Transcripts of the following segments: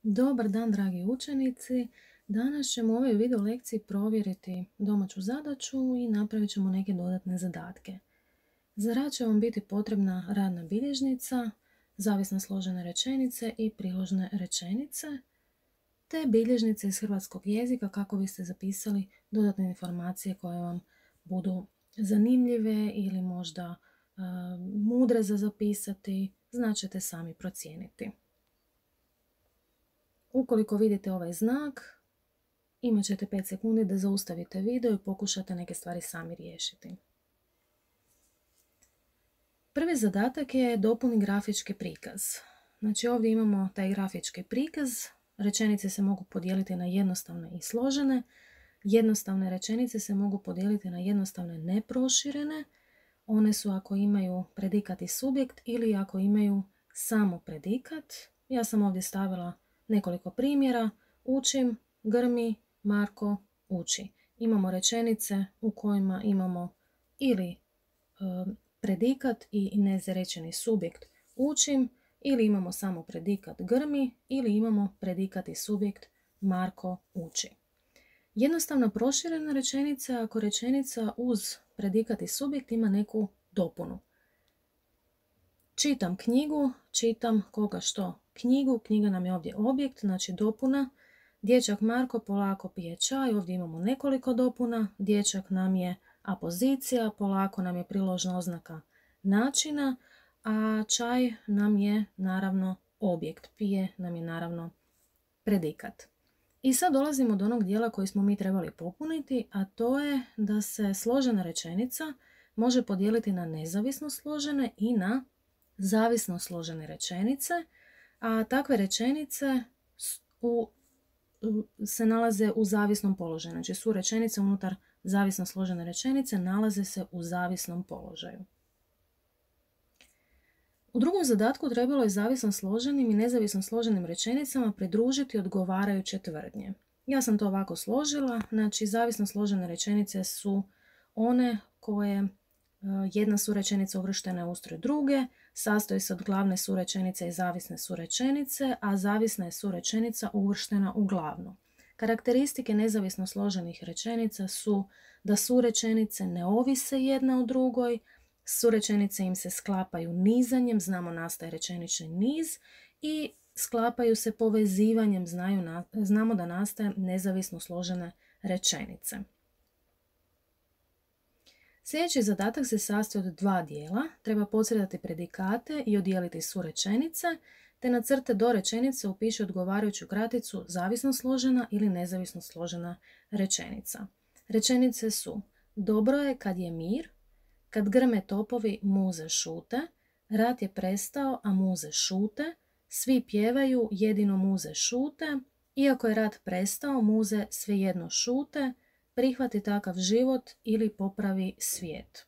Dobar dan, dragi učenici. Danas ćemo u ovoj video lekciji provjeriti domaću zadaću i napravit ćemo neke dodatne zadatke. Za rad će vam biti potrebna radna bilježnica, zavisno složene rečenice i priložne rečenice, te bilježnice iz hrvatskog jezika kako biste zapisali dodatne informacije koje vam budu zanimljive ili možda mudre za zapisati, značite sami procijeniti. Ukoliko vidite ovaj znak, imat ćete 5 sekundi da zaustavite video i pokušate neke stvari sami riješiti. Prvi zadatak je dopuni grafički prikaz. Znači ovdje imamo taj grafički prikaz. Rečenice se mogu podijeliti na jednostavne i složene. Jednostavne rečenice se mogu podijeliti na jednostavne neproširene. One su ako imaju predikat i subjekt ili ako imaju samo predikat. Ja sam ovdje stavila nekoliko primjera. Učim, grmi, Marko uči. Imamo rečenice u kojima imamo ili predikat i nezarečeni subjekt učim, ili imamo samo predikat grmi, ili imamo predikat i subjekt Marko uči. Jednostavno proširena rečenica ako rečenica uz predikat i subjekt ima neku dopunu. Čitam knjigu, čitam koga što? Knjigu, knjiga nam je ovdje objekt, znači dopuna. Dječak Marko polako pije čaj, ovdje imamo nekoliko dopuna. Dječak nam je apozicija, polako nam je priložna oznaka načina, a čaj nam je naravno objekt, pije nam je naravno predikat. I sad dolazimo do onog dijela koji smo mi trebali popuniti, a to je da se složena rečenica može podijeliti na nezavisno složene i na zavisno složene rečenice, a takve rečenice se nalaze u zavisnom položaju. Znači su rečenice unutar zavisno složene rečenice nalaze se u zavisnom položaju. U drugom zadatku trebalo je zavisno složenim i nezavisno složenim rečenicama pridružiti odgovarajuće tvrdnje. Ja sam to ovako složila, znači zavisno složene rečenice su one koje jedna surečenica uvrštena je u ustroj druge, sastoji se od glavne surečenice i zavisne surečenice, a zavisna je surečenica uvrštena u glavnu. Karakteristike nezavisno složenih rečenica su da surečenice ne ovise jedna o drugoj, surečenice im se sklapaju nizanjem, znamo nastaje rečenični niz, i sklapaju se povezivanjem, znamo da nastaje nezavisno složene rečenice. Sljedeći zadatak se sastoji od dva dijela. Treba podcrtati predikate i odijeliti surečenice, te na crte do rečenice upiši odgovarajuću kraticu zavisno složena ili nezavisno složena rečenica. Rečenice su: dobro je kad je mir, kad grme topovi muze šute, rat je prestao a muze šute, svi pjevaju jedino muze šute, iako je rat prestao muze svejedno šute, prihvati takav život ili popravi svijet.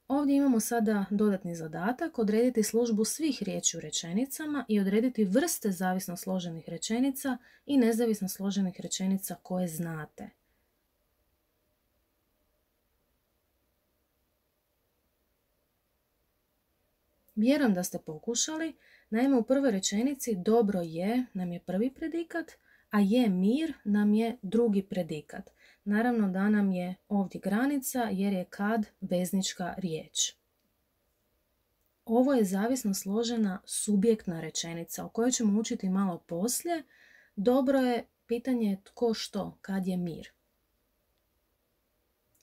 Ovdje imamo sada dodatni zadatak, odrediti službu svih riječi u rečenicama i odrediti vrste zavisno složenih rečenica i nezavisno složenih rečenica koje znate. Vjerujem da ste pokušali. Naime, u prvoj rečenici dobro je nam je prvi predikat, a je mir nam je drugi predikat. Naravno da nam je ovdje granica jer je kad veznička riječ. Ovo je zavisno složena subjektna rečenica o kojoj ćemo učiti malo poslije. Dobro je, pitanje je tko što, kad je mir.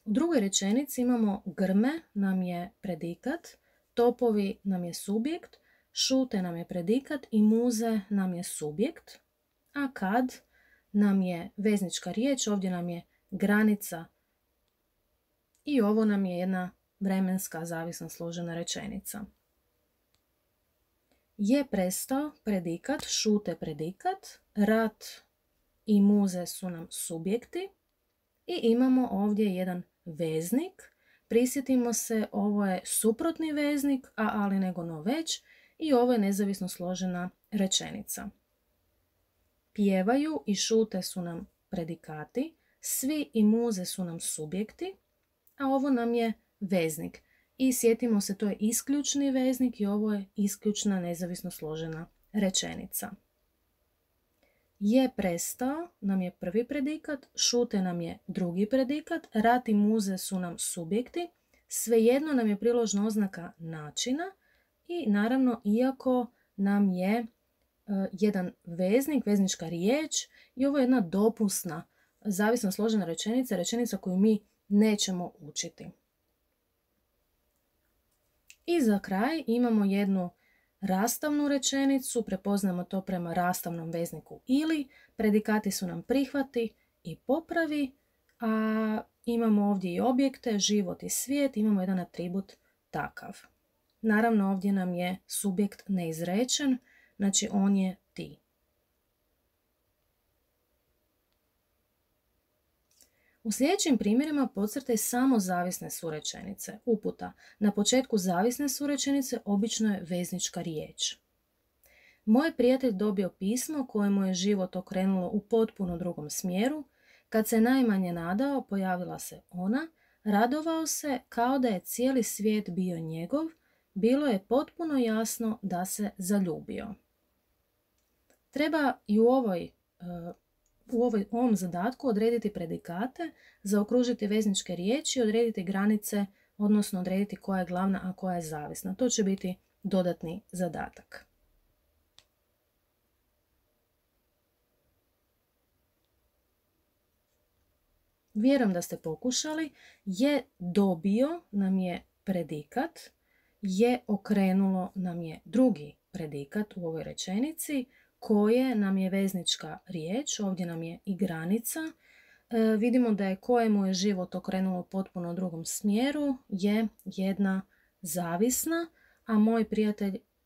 U drugoj rečenici imamo grme nam je predikat, topovi nam je subjekt, šute nam je predikat i muze nam je subjekt. A kad nam je veznička riječ, ovdje nam je granica i ovo nam je jedna vremenska zavisno složena rečenica. Je prestao predikat, šute predikat, rat i muze su nam subjekti i imamo ovdje jedan veznik. Prisjetimo se, ovo je suprotni veznik, ali nego no već, i ovo je nezavisno složena rečenica. Pjevaju i šute su nam predikati, svi i muze su nam subjekti, a ovo nam je veznik. I sjetimo se, to je isključni veznik i ovo je isključna nezavisno složena rečenica. Je prestao nam je prvi predikat, šute nam je drugi predikat, rat i muze su nam subjekti, svejedno nam je priložna oznaka načina i naravno iako nam je jedan veznik, veznička riječ i ovo je jedna dopusna, zavisno složena rečenica, rečenica koju mi nećemo učiti. I za kraj imamo jednu rastavnu rečenicu, prepoznamo to prema rastavnom vezniku ili, predikati su nam prihvati i popravi, a imamo ovdje i objekte, život i svijet, imamo jedan atribut takav. Naravno ovdje nam je subjekt neizrečen, znači on je ti. U sljedećim primjerima podcrtaj samo zavisne surečenice. Uputa. Na početku zavisne surečenice obično je veznička riječ. Moj prijatelj dobio pismo kojemu je život okrenulo u potpuno drugom smjeru. Kad se najmanje nadao, pojavila se ona. Radovao se kao da je cijeli svijet bio njegov. Bilo je potpuno jasno da se zaljubio. Treba i u ovom zadatku odrediti predikate, zaokružiti vezničke riječi, odrediti granice, odnosno odrediti koja je glavna, a koja je zavisna. To će biti dodatni zadatak. Vjerujem da ste pokušali. Je dobio nam je predikat, je okrenulo nam je drugi predikat u ovoj rečenici, koje nam je veznička riječ, ovdje nam je i granica. Vidimo da je kojemu je život okrenulo potpuno u drugom smjeru je jedna zavisna, a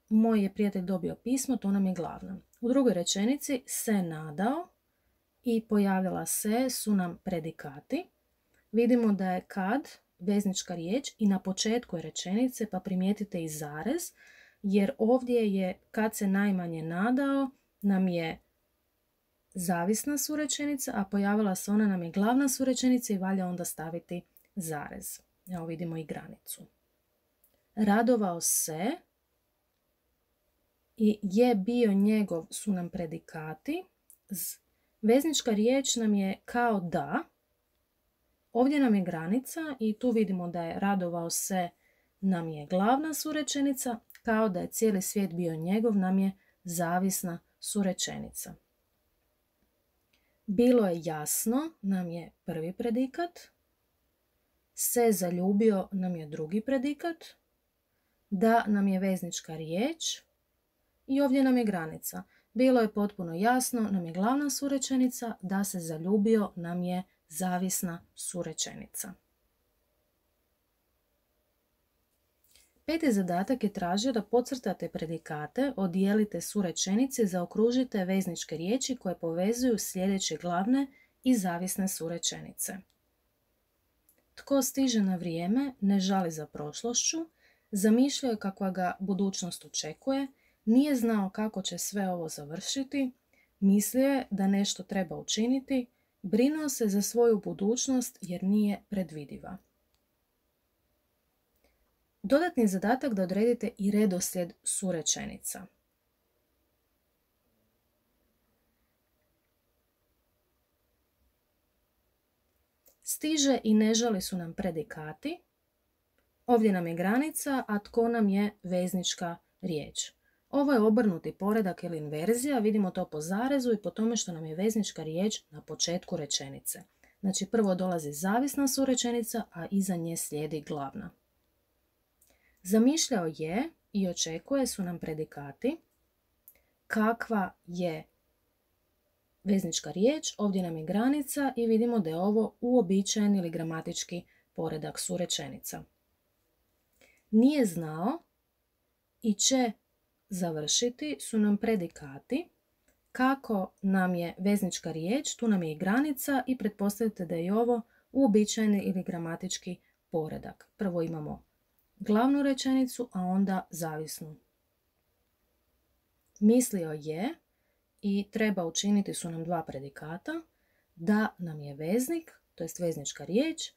moj je prijatelj dobio pismo, to nam je glavna. U drugoj rečenici se nadao i pojavila se su nam predikati. Vidimo da je kad veznička riječ i na početku je rečenice, pa primijetite i zarez, jer ovdje je kad se najmanje nadao nam je zavisna surečenica, a pojavila se ona nam je glavna surečenica i valja onda staviti zarez. Evo vidimo i granicu. Radovao se i je bio njegov su nam predikati. Veznička riječ nam je kao da. Ovdje nam je granica i tu vidimo da je radovao se nam je glavna surečenica, kao da je cijeli svijet bio njegov nam je zavisna surečenica. Bilo je jasno nam je prvi predikat, se zaljubio nam je drugi predikat, da nam je veznička riječ i ovdje nam je granica. Bilo je potpuno jasno nam je glavna surečenica, da se zaljubio nam je zavisna surečenica. Peti zadatak je tražio da podcrtate predikate, odijelite surečenice i zaokružite vezničke riječi koje povezuju sljedeće glavne i zavisne surečenice. Tko stiže na vrijeme, ne žali za prošlošću, zamišljao je kakva ga budućnost očekuje, nije znao kako će sve ovo završiti, mislio je da nešto treba učiniti, brinuo se za svoju budućnost jer nije predvidiva. Dodatni zadatak da odredite i redoslijed surečenica. Stiže i ne žali su nam predikati. Ovdje nam je granica, a tko nam je veznička riječ. Ovo je obrnuti poredak ili inverzija, vidimo to po zarezu i po tome što nam je veznička riječ na početku rečenice. Znači prvo dolazi zavisna surečenica, a iza nje slijedi glavna. Zamišljao je i očekuje su nam predikati. Kakva je veznička riječ, ovdje nam je granica i vidimo da je ovo uobičajen ili gramatički poredak surečenica. Nije znao i će završiti su nam predikati. Kako nam je veznička riječ, tu nam je i granica i pretpostavite da je ovo uobičajeni ili gramatički poredak. Prvo imamo glavnu rečenicu, a onda zavisnu. Mislio je i treba učiniti su nam dva predikata. Da nam je veznik, to jest veznička riječ.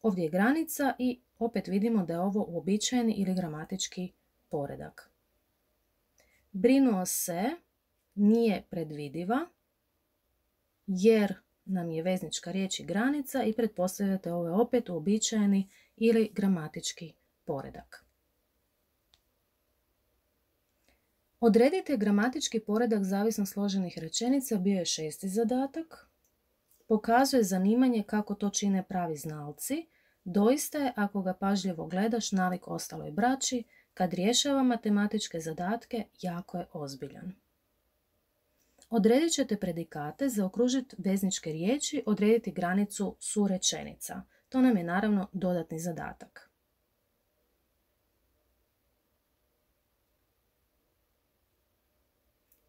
Ovdje je granica i opet vidimo da je ovo uobičajeni ili gramatički poredak. Brinuo se, nije predvidiva. jer nam je veznička riječ i granica i pretpostavljate ovo je opet uobičajeni ili gramatički poredak. Odredite gramatički poredak zavisno složenih rečenica bio je 6. zadatak. Pokazuje zanimanje kako to čine pravi znalci. Doista je, ako ga pažljivo gledaš, nalik ostaloj braći, kad rješava matematičke zadatke, jako je ozbiljan. Odredit ćete predikate, zaokružiti vezničke riječi, odrediti granicu surečenica. To nam je naravno dodatni zadatak.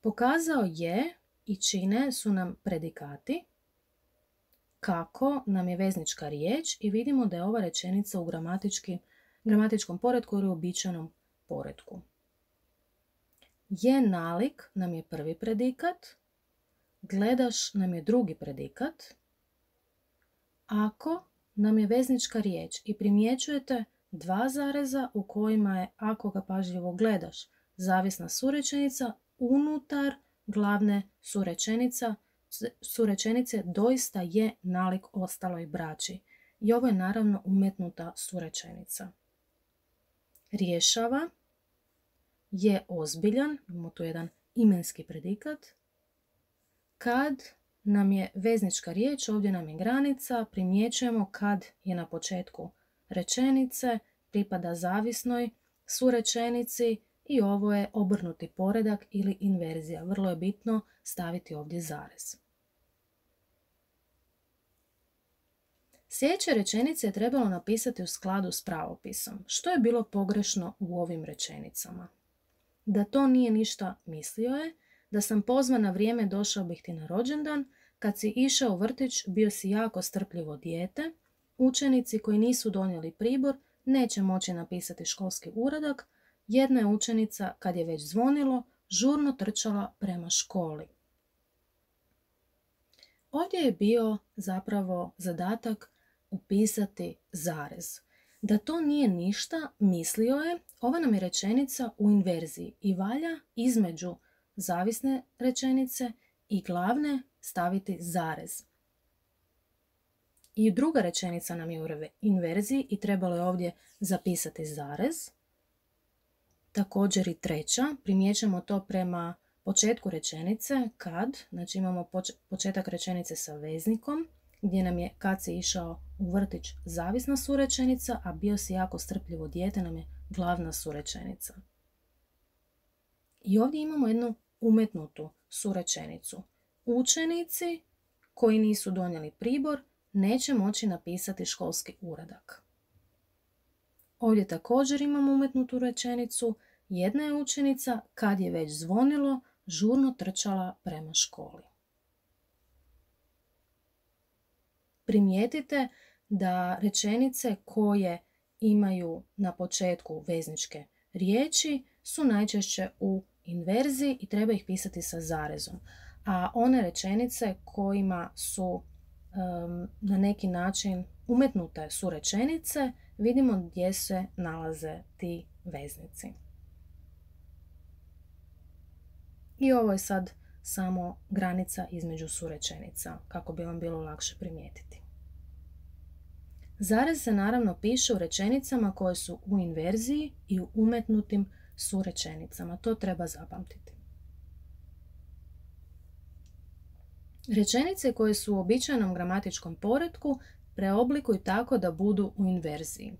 Pokazao je i čine su nam predikati, kako nam je veznička riječ i vidimo da je ova rečenica u gramatičkom poretku ili uobičajenom poretku. Je nalik nam je prvi predikat, gledaš nam je drugi predikat, ako nam je veznička riječ i primjećujete dva zareza u kojima je, ako ga pažljivo gledaš, zavisna surečenica unutar glavne surečenice doista je nalik ostaloj braći. I ovo je naravno umetnuta surečenica. Rješava je ozbiljan, imamo tu jedan imenski predikat. Kad nam je veznička riječ, ovdje nam je granica, primjećujemo kad je na početku rečenice, pripada zavisnoj surečenici i ovo je obrnuti poredak ili inverzija. Vrlo je bitno staviti ovdje zarez. Sljedeće rečenice je trebalo napisati u skladu s pravopisom. Što je bilo pogrešno u ovim rečenicama? Da to nije ništa mislio je, da sam pozvan na vrijeme, došao bih ti na rođendan, kad si išao u vrtić bio si jako strpljivo dijete, učenici koji nisu donijeli pribor neće moći napisati školski uradak, jedna je učenica kad je već zvonilo žurno trčala prema školi. Ovdje je bio zapravo zadatak upisati zarez. Da to nije ništa, mislio je, ova nam je rečenica u inverziji i valja između zavisne rečenice i glavne staviti zarez. I druga rečenica nam je u inverziji i trebalo je ovdje zapisati zarez. Također i treća, primjećujemo to prema početku rečenice, kad, znači imamo početak rečenice sa veznikom, gdje nam je kad si išao u vrtić zavisna surečenica, a bio si jako strpljivo dijete nam je glavna surečenica. I ovdje imamo jednu umetnutu surečenicu. Učenici koji nisu donijeli pribor neće moći napisati školski uradak. Ovdje također imamo umetnutu rečenicu. Jedna je učenica kad je već zvonilo žurno trčala prema školi. Primijetite da rečenice koje imaju na početku vezničke riječi su najčešće u inverziji i treba ih pisati sa zarezom. A one rečenice kojima su na neki način umetnute su rečenice, vidimo gdje se nalaze ti veznici. I ovo je sad samo granica između surečenica, kako bi vam bilo lakše primijetiti. Zarez se naravno piše u rečenicama koje su u inverziji i u umetnutim surečenicama. To treba zapamtiti. Rečenice koje su u uobičajenom gramatičkom poretku preoblikuj tako da budu u inverziji.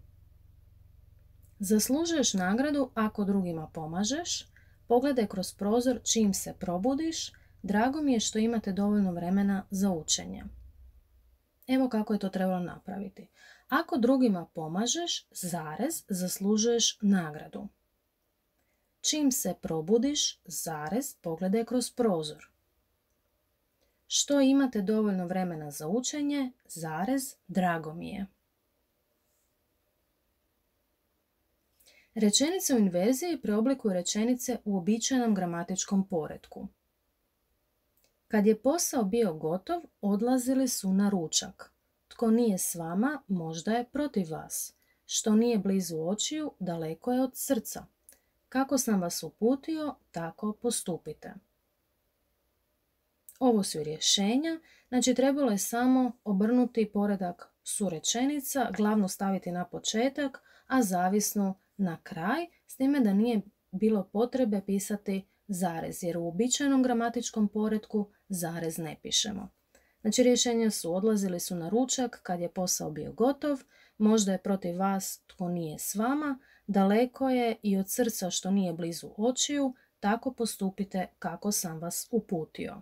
Zaslužuješ nagradu ako drugima pomažeš. Pogledaj kroz prozor čim se probudiš. Drago mi je što imate dovoljno vremena za učenje. Evo kako je to trebalo napraviti. Ako drugima pomažeš, zarez, zaslužuješ nagradu. Čim se probudiš, zarez, pogledaj kroz prozor. Što imate dovoljno vremena za učenje, zarez, drago mi je. Rečenice u inverziji preoblikuju rečenice u uobičajenom gramatičkom poretku. Kad je posao bio gotov, odlazili su na ručak. Tko nije s vama, možda je protiv vas. Što nije blizu očiju, daleko je od srca. Kako sam vas uputio, tako postupite. Ovo su rješenja, znači trebalo je samo obrnuti poredak surečenica, glavno staviti na početak, a zavisno na kraj, s time da nije bilo potrebe pisati zarez, jer u uobičajenom gramatičkom poretku zarez ne pišemo. Znači rješenja su: odlazili su na ručak kad je posao bio gotov, možda je protiv vas tko nije s vama, daleko je i od srca što nije blizu očiju, tako postupite kako sam vas uputio.